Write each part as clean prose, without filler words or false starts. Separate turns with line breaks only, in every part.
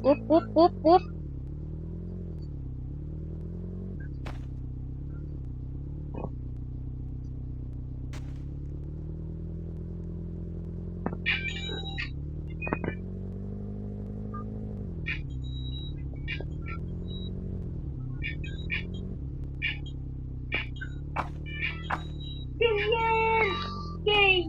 Whoop, whoop, whoop, whoop.
Ganyan! Okay!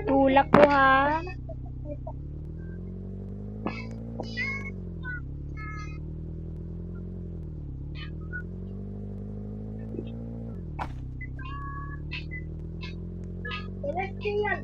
Tulak ko ha.
Ganyan!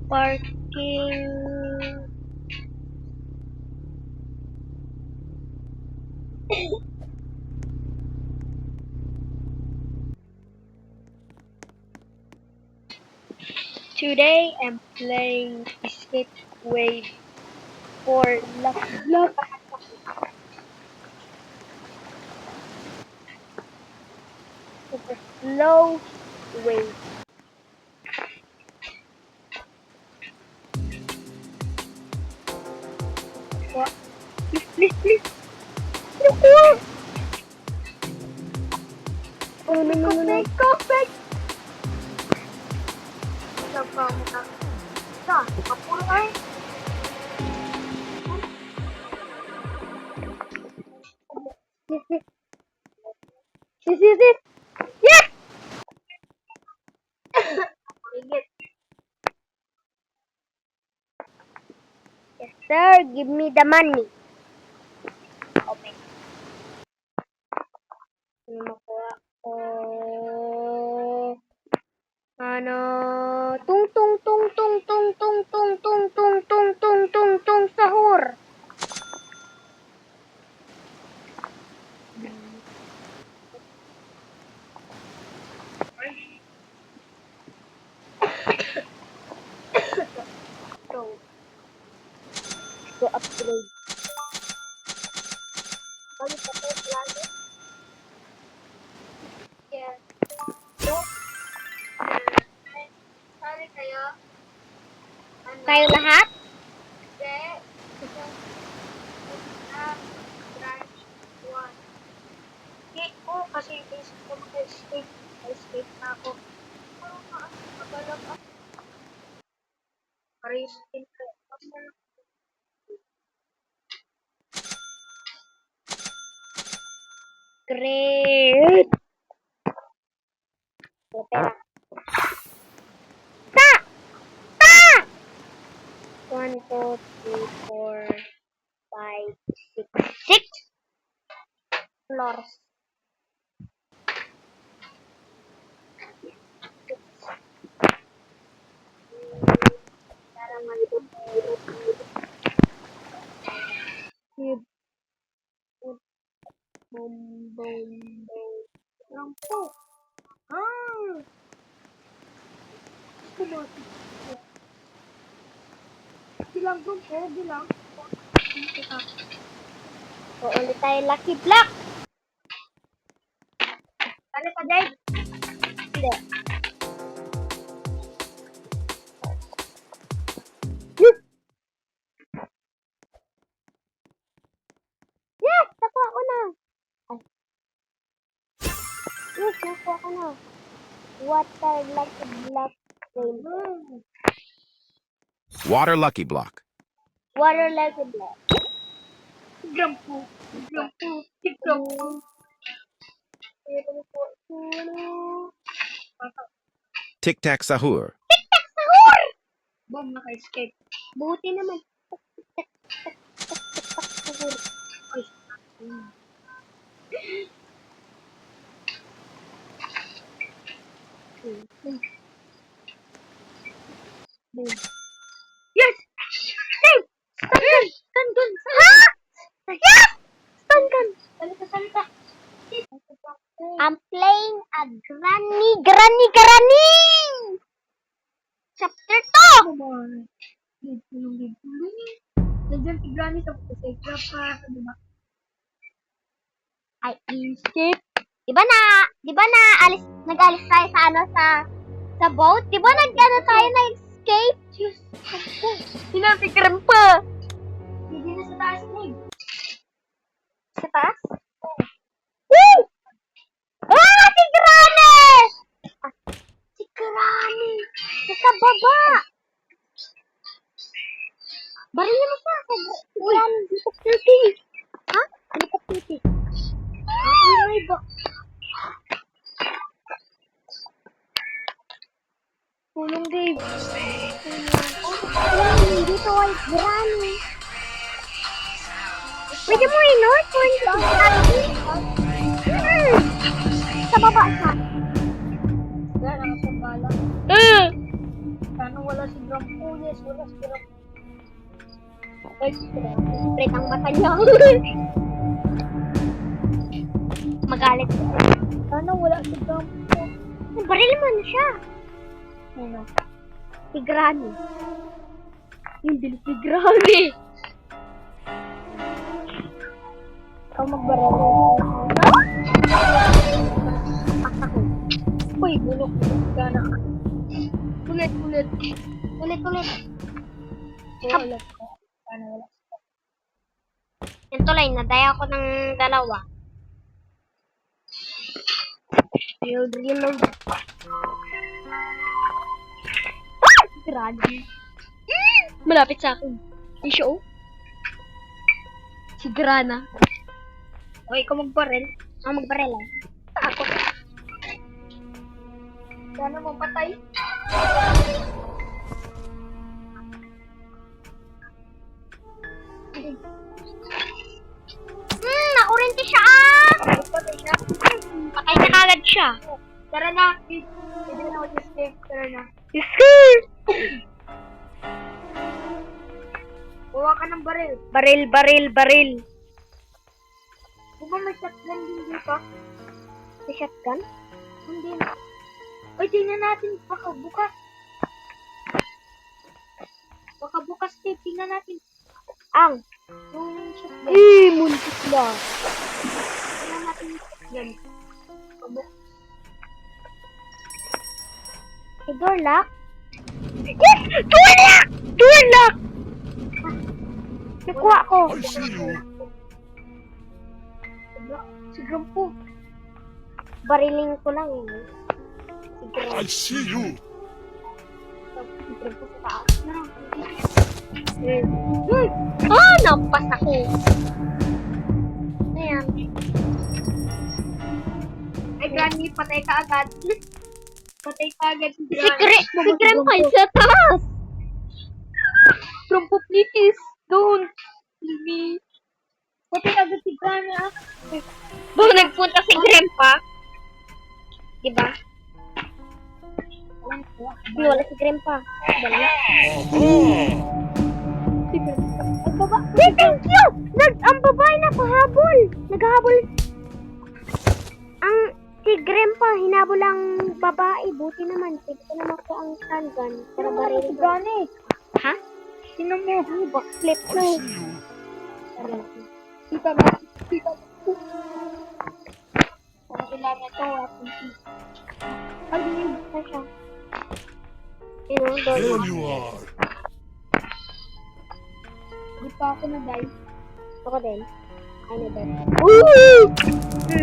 Parking. Today I'm playing Escape Wave for Lucky Block. Super slow wave. What? Please, please. Naku! Oh, no, no, no, no.
Kopek! Sabaw mo na. Saan? Kapuro ay?
Yes, yes. Yes, yes, yes. Yes!
Rigit.
Yes, sir. Give me the money. Okay. Ano makuha ko? Ano? Tung, tung, tung, tung, tung, tung, tung, tung, tung, tung, tung, tung, tung, sahur.
So,
Go upgrade.
balik ka tayo lagi. Yes. So, sorry kayo. Ano?
Tayo lahat?
Hindi. Branch 1. Hindi ko kasi basic ko mag-escape. Escape na ako. Parang magalap ako. Pariskin ko.
Great. Okay na. Ta! Ta! 1, 2, 3, 4, 5, 6. 6 floors. Para malipot. Boom, boom, boom, boom.
Lang po. Ah! Kumot. Bilang po po. Bilang.
So, ulit tayo Lucky Block.
Ano pa, Dave?
Hindi. Yes! Nakuha ko na! Ay. Yes, nakuha ko na. Water like a black rainbow.
Water Lucky Block.
Water like a black.
Grampo. Grampo. Grampo.
Tic Tac Sahur.
Tic-tac sahur!
Boom, naka-escape.
Buti naman. Sahur.
Ay,
Yes! Save! Stun gun! Stun gun! Ha? Yes! Stun gun!
salita.
I'm playing a Granny! Chapter 2!
Come on. Lead. Nandiyan si Granny sa save ka pa. Diba?
I escape. Di ba nag-alis tayo sa sa boat? Di ba tayo na-escape? Diyos ko. Sinafikram pa.
Hindi na sa taas na eh.
Sa taas? Woo! Ah! Si Granny! Si Granny! Nasa baba! Baril mo pa. Si Granny, dito puti. Ha? Dito puti. Oh my God. Tulong, Dave. Tulong. Dito ay Granny. Pwede mo i-north or hindi ko sa baba siya.
Kaya nakasabala. Sana wala si Grampo. Yes, wala si Grampo.
Ay, straight ang mata niya. Magalit siya.
Sana wala si Grampo.
Baril mo na siya.
Ano?
Si Granny. Yung bilis ni Granny.
Ikaw magbaralo.
Pakta ko.
Uy, bulok. Sana.
Ulit.
Wala ko. Sana wala.
Yan tuloy, nadaya ko ng dalawa. Reload. Ah! Granny. Malapit sa akin. Si Show. Si Grana.
O, ikaw magbaril.
Ang magbarel lang. Ako.
Sana mo patay.
Nakurente siya ah!
Patay siya.
Patay na kagad siya.
Tara na. Hindi na mag-escape. Tara na. Kuha ka ng baril.
Baril.
Di ba may shotgun din dito?
May shotgun?
Hindi na. Ay, tingnan natin. Baka bukas. Steve. Tingnan natin.
Ang.
Yung shotgun.
Muntik na.
Tingnan natin yung shotgun.
Door lock? Yes! Door lock! Nakuha ko.
Si Grampo.
Bariling ko lang eh. Si
I see you.
Grampo sa taas na. Nampas ako. Ayan.
Ay, Granny, patay ka agad. Patay ka agad si
Si
Granny.
Grandpa sa taas.
Grampo, please. Don't. Please. Patay agad si Granny, ah.
Bago nagpunta si Grandpa. Diba? Wala si Grandpa. Dala.
Ang baba.
Hey, thank you! Ang babae na pahabol. Naghahabol. Si Grandpa, hinabol ang babae. Buti naman. Pwede ko naman ko ang handgun. Para baril
Si
ko.
Granny.
Ha?
Sino mo?
Backflip
I
ko.
see you.
Kita na. Kita na. Ang kailangan ito, wala kong
Pag-name. Saan siya? Yun o, doon.
There you are.
Di pa ako na-die.
Ako din. Ay na din. Woo!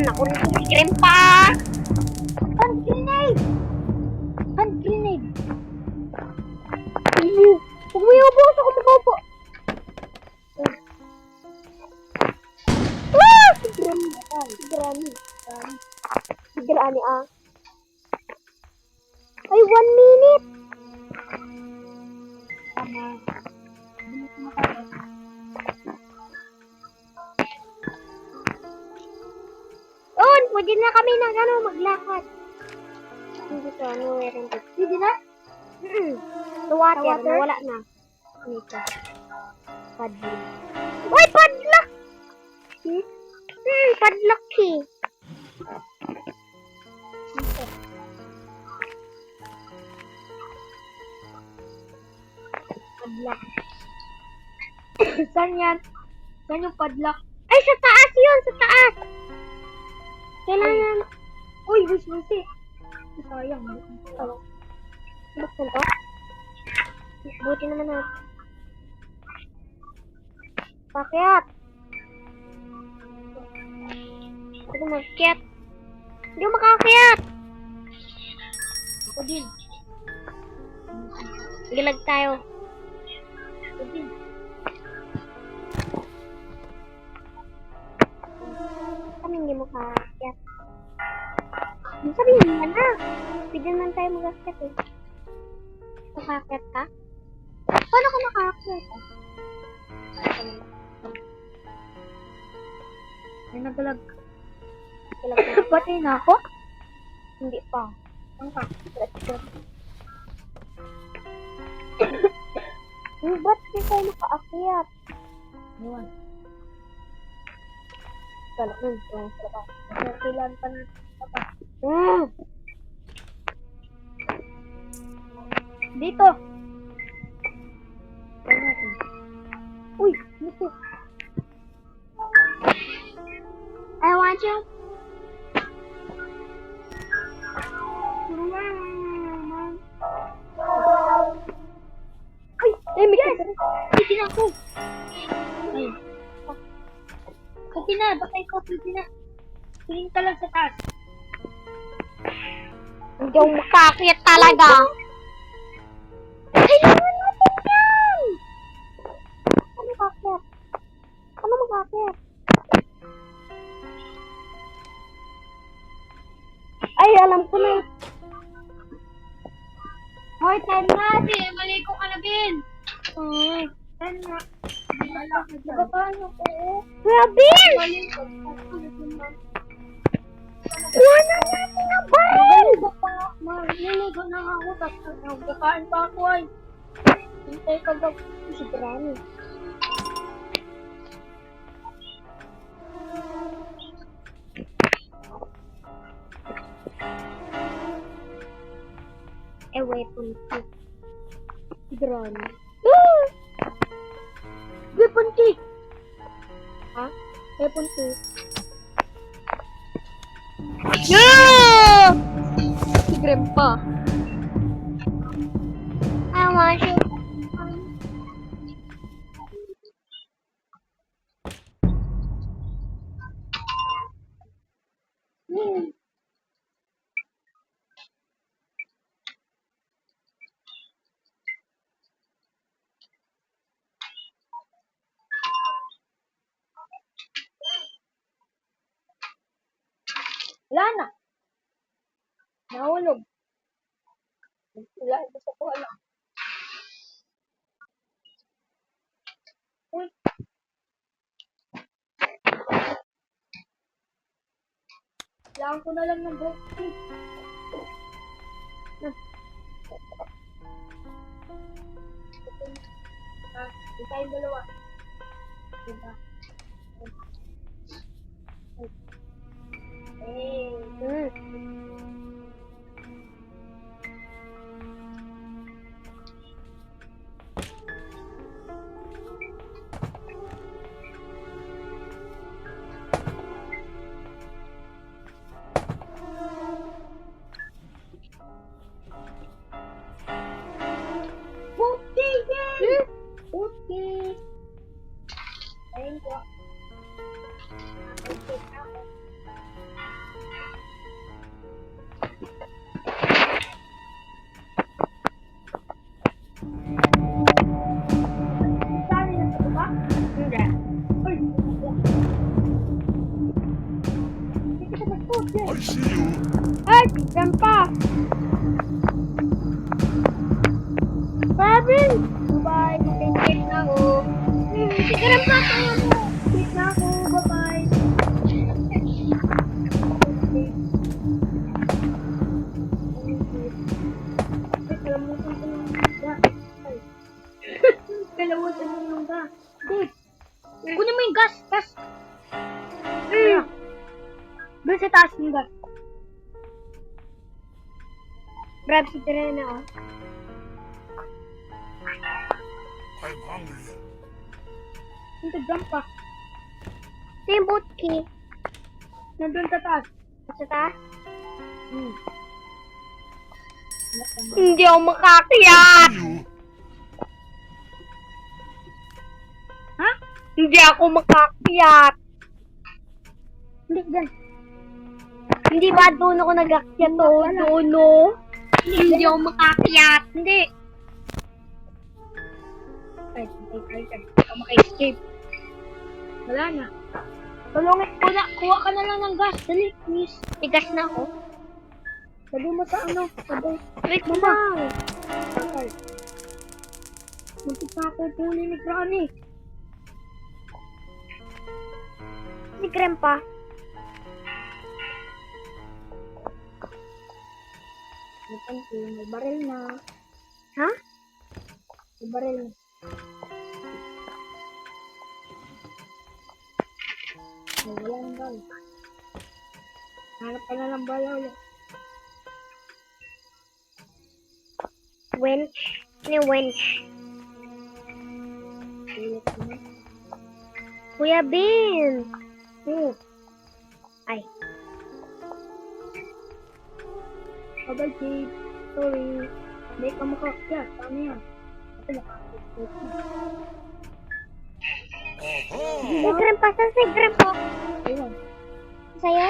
Ako rin si Grandpa! Hand grenade! Hand grenade! Umuyubos ako sa bobo! Ah! Si Granny. Si Granny. Si Granny, ah. Ay, 1 minute!
Tama. Bilis mo tayo.
Oh, pwede na kami na maglakad. Hindi to, nowhere in this.
Hindi na?
The water,
The water?
nawala na. Dito. Padlock. Uy, padlock! Padlock key.
Dito. Padlock. Saan yan? Saan yung padlock?
Ay, sa taas yun, sa taas. Kailangan.
Uy, wish mo si. Sayang.
Buksan to? Buti naman na. Pakyat. Ako magkyat. Hindi ko makakyat.
Ako din.
Gilag tayo.
Ako din.
Kami hindi mo makakyat. Sabihin mo na. Pwede naman tayo mag-akyat eh. Makakyat ka? Paano ka makakyat?
May nagalag.
Gilag tayo.
Patay na ako?
Hindi pa.
Ang ka.
Ba't di tayo makaakyat?
Iwan.
Galak nun. Sa labas.
Kailan pa na. Dito. Try natin.
Uy, dito. I want you. Ay, may yes!
Pwede na ako. Ay. Pwede na. Baka ikaw pwede na. Tingin ka lang sa taas.
Hindi ako makaakyat talaga. Kailangan natin yan! Ano makaakyat? Ano makaakyat? Ay, alam ko na.
Hoy, 10 na. Maligo ka na, Bin. 10 na. Nagpapahan ako.
Grabe!
Maligo.
Wala natin na ba?
Maliligo na ako. Tapos nagkakain pa ako ay. Hintay ka daw.
Si Granny. Weapon key. Si Granny.
Weapon key.
Ha?
Weapon key.
Yeah! Si Grandpa. I want you.
Wala na. Nahulog. Wala. Gusto ko wala. Uy. Kailangan ko na lang ng broken. Di tayong dalawa. Diba? Ayun ko. Escape na ako. Saan na ito ba?
Hindi.
Ay, hindi kita mag-post yan.
I see you.
Ay, Grandpa! Robin! Bye-bye, mag-escape na ako. Si Grandpa, kaya mo. Escape na ako, bye-bye. Ay, kalamutan ko ng lungga. Ay. Kalamutan ko ng lungga. Dave, kunin mo yung gas, gas. Doon sa taas ng gas. Grab si Tirena, oh.
I'm hungry.
Hindi, jump pa.
Ito yung boot key.
Nandun sa taas.
Sa taas?
Hmm.
Hindi ako makakiyat!
You.
Ha?
Hindi ako makakiyat!
Hindi, dyan.
Hindi ba doon ako nag-akyat o? Doon o? Hindi ako makakiyat! Hindi!
Ay, baka maka-escape. Wala na. Tulungin ko na. Kuha ka na lang ng gas. Dali, please.
Tigas na ako.
Sabi mo sa ano. Sabi.
Wait mo lang!
Okay. Muntik na ako puli ni Granny.
Si Grandpa.
May baril na.
Ha?
May baril na. Wala ng bala. Hanap ka na ng bala ulit.
Wench? Ano yung wench?
Ulit na.
Kuya Bin!
Oh,
Ay.
bye-bye, Jade. Sorry. Hindi ka makakya. Paano yan? Ito nakakit.
Si Grandpa, saan si Grandpa?
Ayun.
Sa'yo?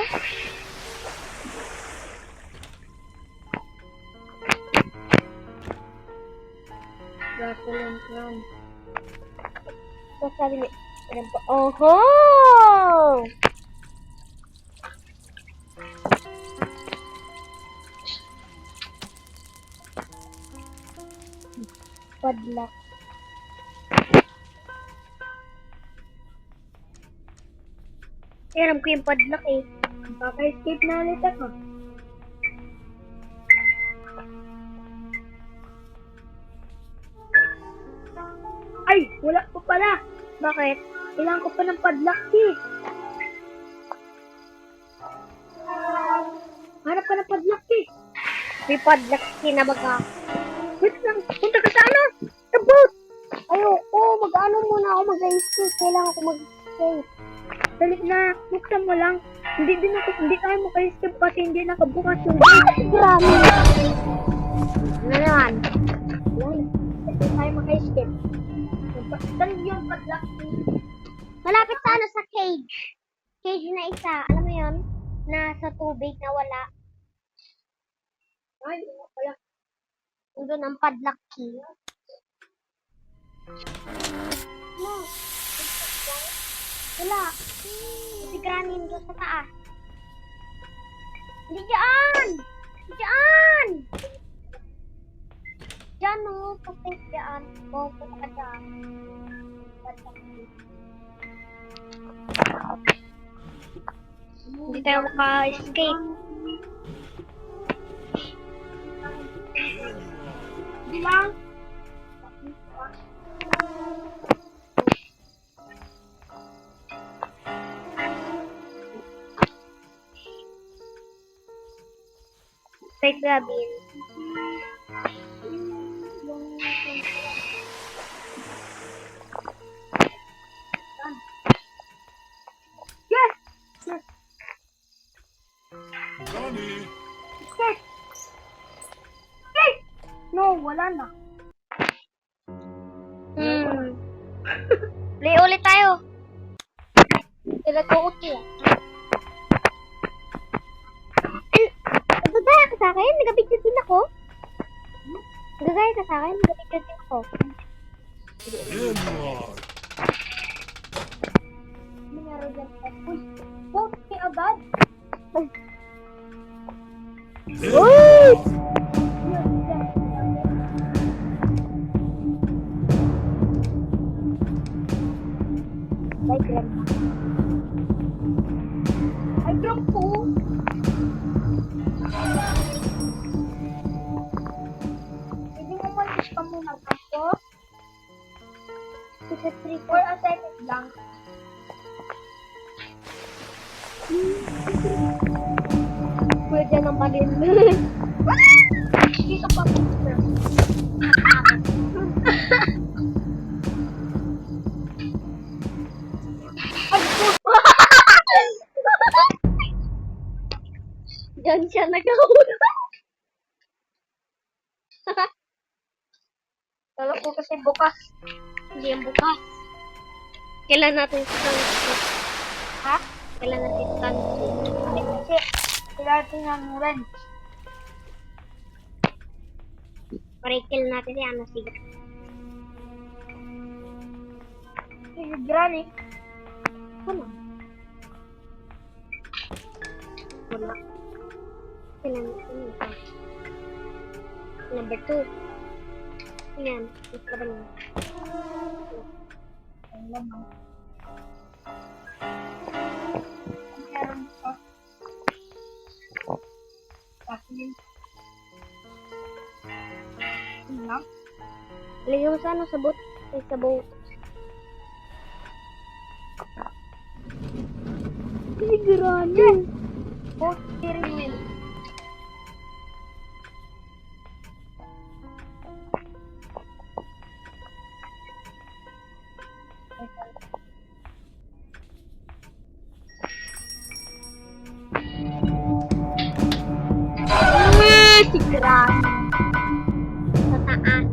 Gasoline can.
Tapos sabi ni Grandpa, oho! Padlock. Alam ko yung padlock eh.
Kaka-escape na ulit ako. Ay! Wala ko pala!
Bakit?
Kailangan ko pa ng padlock key. Hanap ka ng padlock key.
May padlock kinabaga.
Wait lang. Punta ka sa ano? Sa boat.
Ayoko, mag-ano muna ako mag-escape. Kailangan ko mag-escape.
Dali na. Buksan mo lang. Hindi tayo maka-escape kasi hindi nakabukas yung gate.
Grabe. Ano naman?
Yan. Hindi tayo maka-escape. Dali yung padlock key.
Malapit sa ano, sa cage. Cage na isa. Alam mo yun? Nasa tubig na wala.
Ay, wala pala.
Doon ang padlock key. No. Wala. Si Granny doon sa taas. Hindi dyan! Hindi dyan! Dyan o. Pagpink dyan. O, punta ka dyan. Padlock key. Hindi tayo maka-escape.
Bilang.
Wait, Robin.
Yes! Yes!
Johnny.
Yes! Yes! No, wala na.
Play ulit tayo. Sila ko okay. Nagagaya ka sa akin? Nagabigyan din ako? Nagagaya ka sa akin? Nagabigyan din ako.
Here you are.
Meron dyan. Uy, vote me agad.
Here you are.
Like them.
Ay, drop po. Pwede mo malis ka muna ako.
Sa 3
For a second lang.
Pwede nang palin.
Dito pa po, sir.
Diyan siya nagkahula.
Kala ko kasi bukas.
Hindi yan bukas. Kailan natin sa sunset?
Ha?
Kailan natin sa sunset?
Ay, kasi kailangan ng rent.
Parekill natin si ano siga.
Sige, granny.
Wala. Wala. Kailan natin ito? Number 2. Ayan. Ito ba niya?
Ang lamang. Meron pa. Tapos yun. Yun lang.
Lagyan mo sa ano, sa boat. Ay, sa boat. Sigurado.
Both steering wheel.
Sigurado. Sa taas.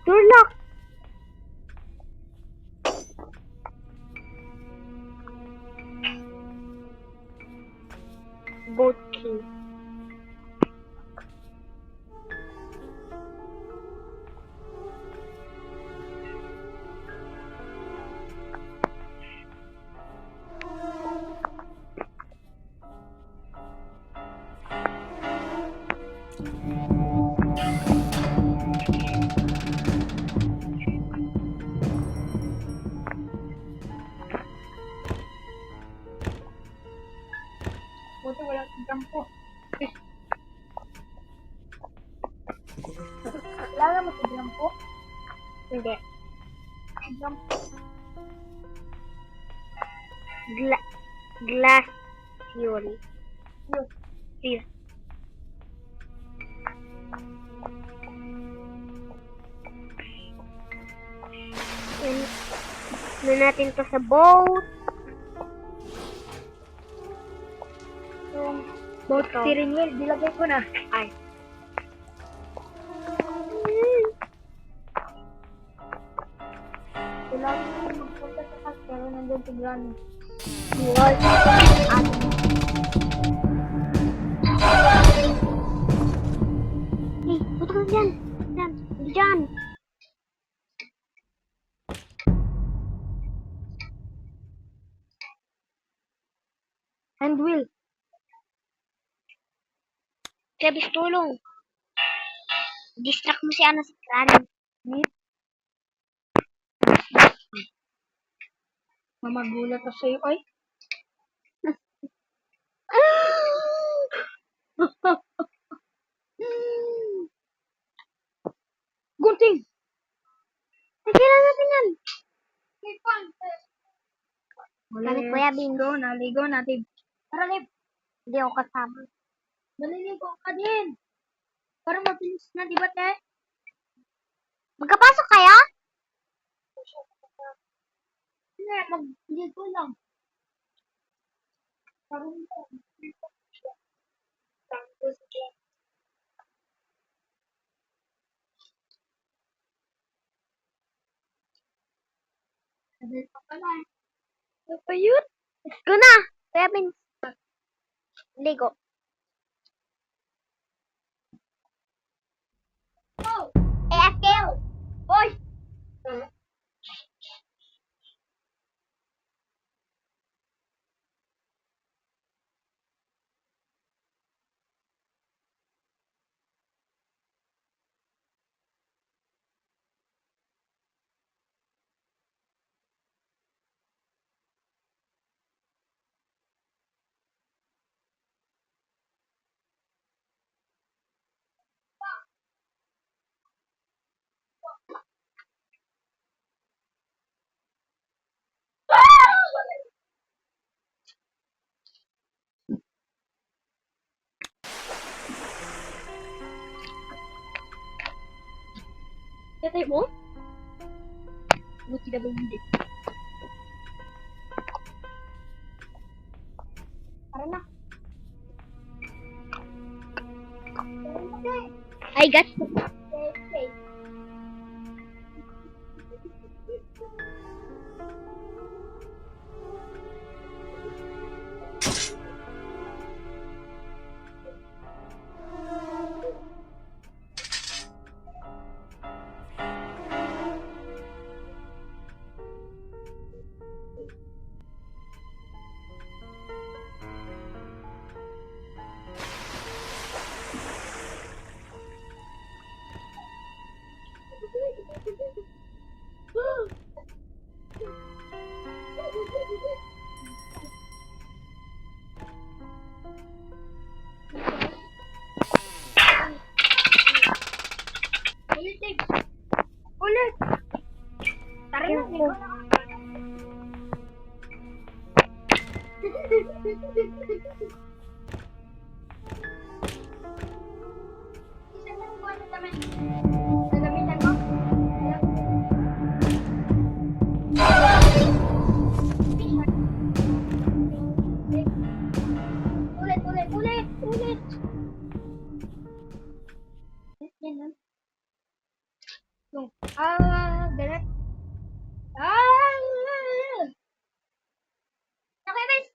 Door lock. Boat key.
Buti walang jump po. Kilala mo si jump po?
Hindi.
Jump
Glass theory.
yun.
Here. Ano natin to sa boat.
Yung both
Ito.
steering wheel, dilagay ko na.
Ay.
Kailangan ko magpunta sa house pero nandun si granny.
What? Hey, puto ka dyan. Dyan. Hindi dyan.
Hand wheel.
Kebis, tulong. Distract mo si ano si Kran.
Meat. Mamagulat ka sa'yo, oy. Gunting!
Sige lang natin yan.
Wala
Kami, Kuya Bing.
Naligo natin. Tara, Lip.
Hindi ako kasama.
Maliligo ka din. Parang mabilis na, di ba, te?
Magkapasok kayo?
Hindi, mag-ligo lang. Parang tapos, sabi pa pala.
Ano pa yun? Let's go na! Kuya Vince. Ligo.
Oh!
AFK! Boy! Tatay mo? Buti na ba hindi? Tara na. I got you.
Okay. Ulit, Dave. Ulit. Tara na, ligo na. Isa lang po ano naman. Nagamitan mo? Ulit, ulit, ulit, ulit. Yan lang. Ganit. Okay, guys.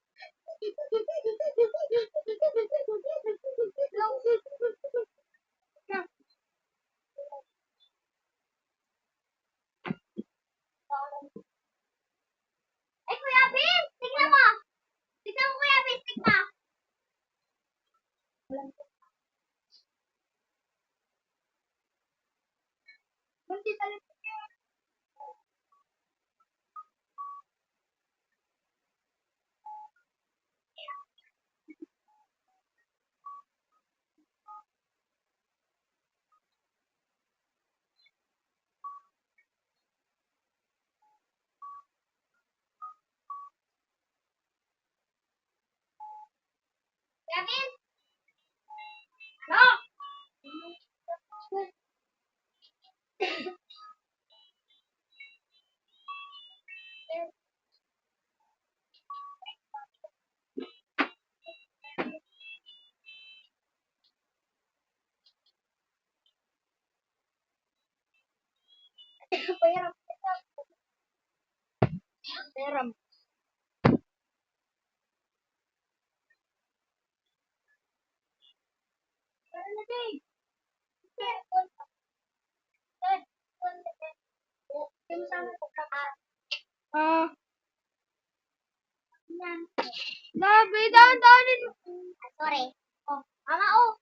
Ay, Kuya Vince! Tignan mo! Tignan mo, Kuya Vince! Tignan! Bunti talaga. Kuya Vince! No! Pairam. Pairam. Tara na, Dave. Yan.
Labi, dahan-dahanin mo.
Sorry. Oh, mama, oh.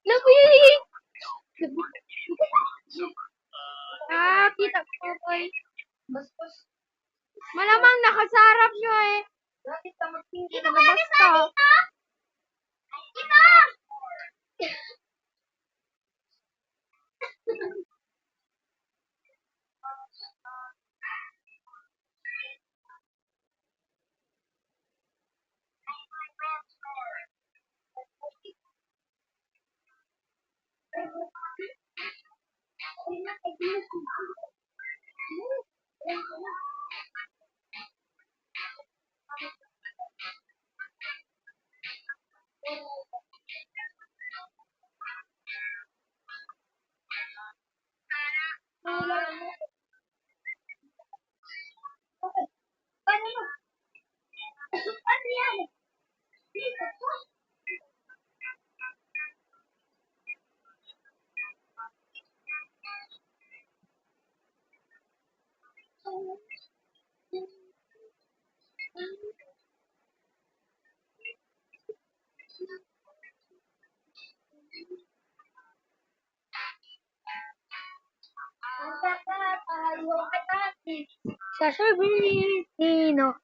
Lamig! Kita ko, boy. Malamang nakasarap nyo eh.
Bakit ka magpingi?
Ito kaya ni Sally to? Ito! Ano yan?
Sa Sabrino.